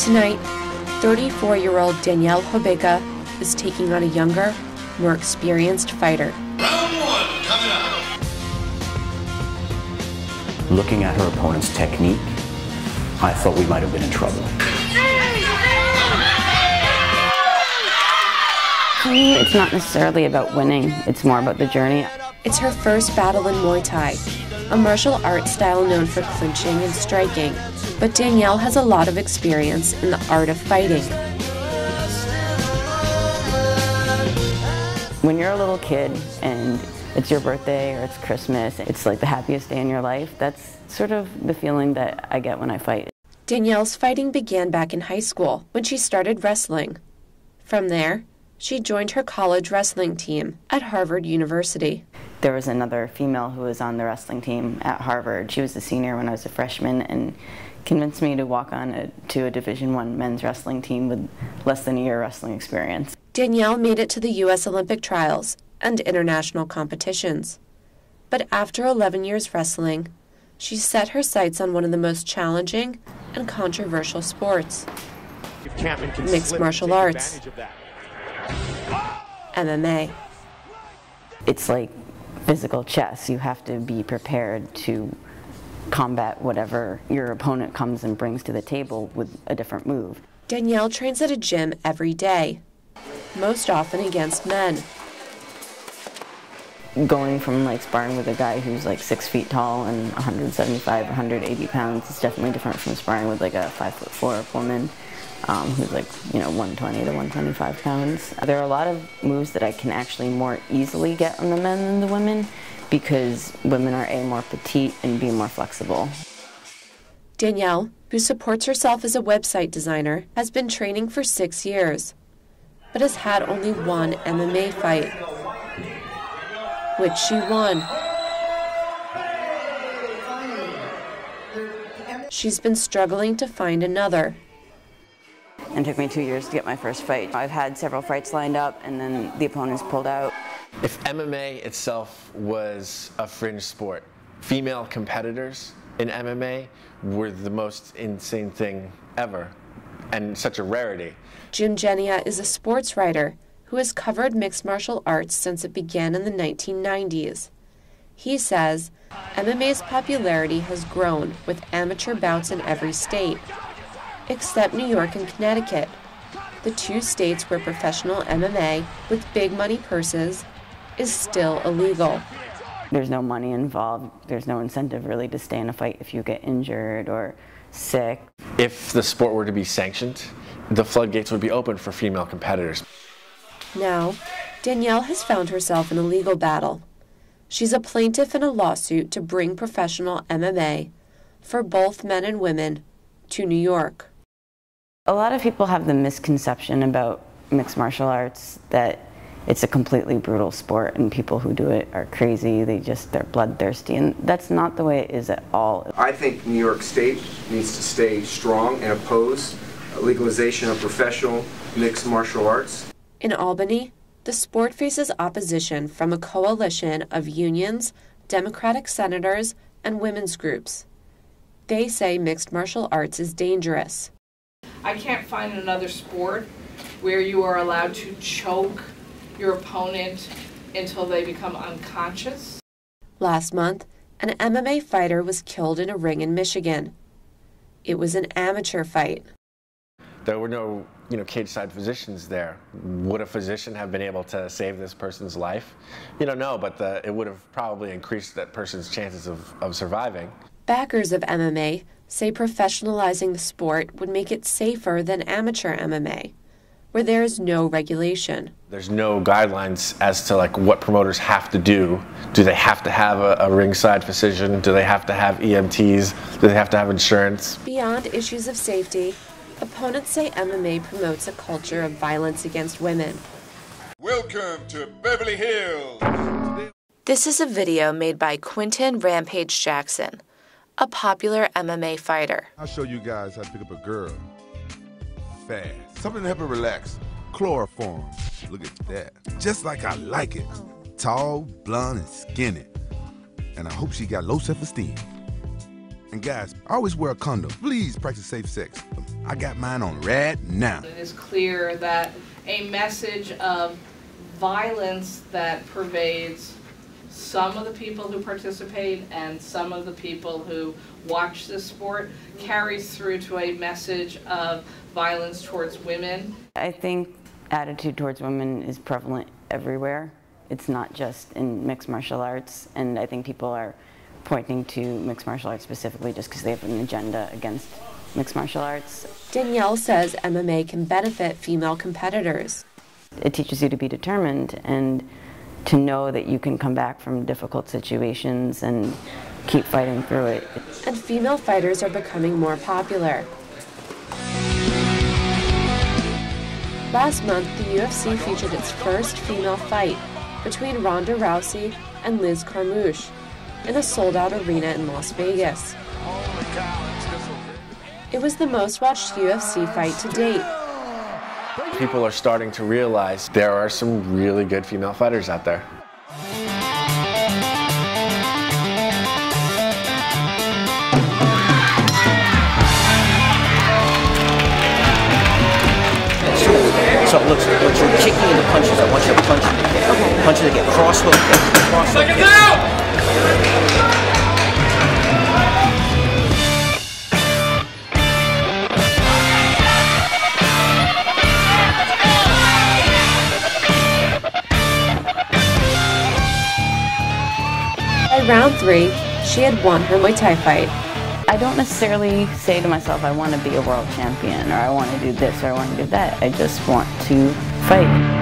Tonight, 34-year-old Danielle Hobeka is taking on a younger, more experienced fighter. Round one coming up. Looking at her opponent's technique, I thought we might have been in trouble. For me, it's not necessarily about winning, it's more about the journey. It's her first battle in Muay Thai, a martial arts style known for clinching and striking. But Danielle has a lot of experience in the art of fighting. When you're a little kid and it's your birthday or it's Christmas, it's like the happiest day in your life. That's sort of the feeling that I get when I fight. Danielle's fighting began back in high school when she started wrestling. From there, she joined her college wrestling team at Harvard University. There was another female who was on the wrestling team at Harvard. She was a senior when I was a freshman and convinced me to walk on to a Division I men's wrestling team with less than a year wrestling experience. Danielle made it to the U.S. Olympic trials and international competitions. But after 11 years wrestling, she set her sights on one of the most challenging and controversial sports: mixed martial arts, MMA. It's like physical chess. You have to be prepared to combat whatever your opponent comes and brings to the table with a different move. Danielle trains at a gym every day, most often against men. Going from like sparring with a guy who's like 6 feet tall and 175, 180 pounds is definitely different from sparring with like a 5'4" woman who's like, 120 to 125 pounds. There are a lot of moves that I can actually more easily get on the men than the women because women are A, more petite, and B, more flexible. Danielle, who supports herself as a website designer, has been training for 6 years, but has had only one MMA fight, which she won. She's been struggling to find another. It took me 2 years to get my first fight. I've had several fights lined up, and then the opponents pulled out. If MMA itself was a fringe sport, female competitors in MMA were the most insane thing ever, and such a rarity. Jim Genia is a sports writer who has covered mixed martial arts since it began in the 1990s. He says MMA's popularity has grown with amateur bouts in every state, except New York and Connecticut, the two states where professional MMA with big money purses is still illegal. There's no money involved. There's no incentive really to stay in a fight if you get injured or sick. If the sport were to be sanctioned, the floodgates would be open for female competitors. Now, Danielle has found herself in a legal battle. She's a plaintiff in a lawsuit to bring professional MMA for both men and women to New York. A lot of people have the misconception about mixed martial arts that it's a completely brutal sport and people who do it are crazy, they're bloodthirsty, and that's not the way it is at all. I think New York State needs to stay strong and oppose legalization of professional mixed martial arts. In Albany, the sport faces opposition from a coalition of unions, Democratic senators, and women's groups. They say mixed martial arts is dangerous. I can't find another sport where you are allowed to choke your opponent until they become unconscious. Last month, an MMA fighter was killed in a ring in Michigan. It was an amateur fight. There were no, cage-side physicians there. Would a physician have been able to save this person's life? No, but it would have probably increased that person's chances of surviving. Backers of MMA say professionalizing the sport would make it safer than amateur MMA, where there is no regulation. There's no guidelines as to what promoters have to do. Do they have to have a ringside physician? Do they have to have EMTs? Do they have to have insurance? Beyond issues of safety, opponents say MMA promotes a culture of violence against women. Welcome to Beverly Hills. This is a video made by Quinton Rampage Jackson, a popular MMA fighter. I'll show you guys how to pick up a girl fast. Something to help her relax. Chloroform. Look at that. Just like I like it. Tall, blonde, and skinny. And I hope she got low self-esteem. And guys, always wear a condom. Please practice safe sex. I got mine on right now. It is clear that a message of violence that pervades some of the people who participate and some of the people who watch this sport carries through to a message of violence towards women. I think attitude towards women is prevalent everywhere. It's not just in mixed martial arts, and I think people are pointing to mixed martial arts specifically just because they have an agenda against mixed martial arts. Danielle says MMA can benefit female competitors. It teaches you to be determined and to know that you can come back from difficult situations and keep fighting through it. And female fighters are becoming more popular. Last month, the UFC featured its first female fight between Ronda Rousey and Liz Carmouche in a sold-out arena in Las Vegas. It was the most-watched UFC fight to date. People are starting to realize there are some really good female fighters out there. So look, when you're kicking into punches, I want you to punch in the kick. Okay. Punch in the kick. Cross hook kick. Cross hook kick. By round 3, she had won her Muay Thai fight. I don't necessarily say to myself, I want to be a world champion, or I want to do this, or I want to do that. I just want to fight.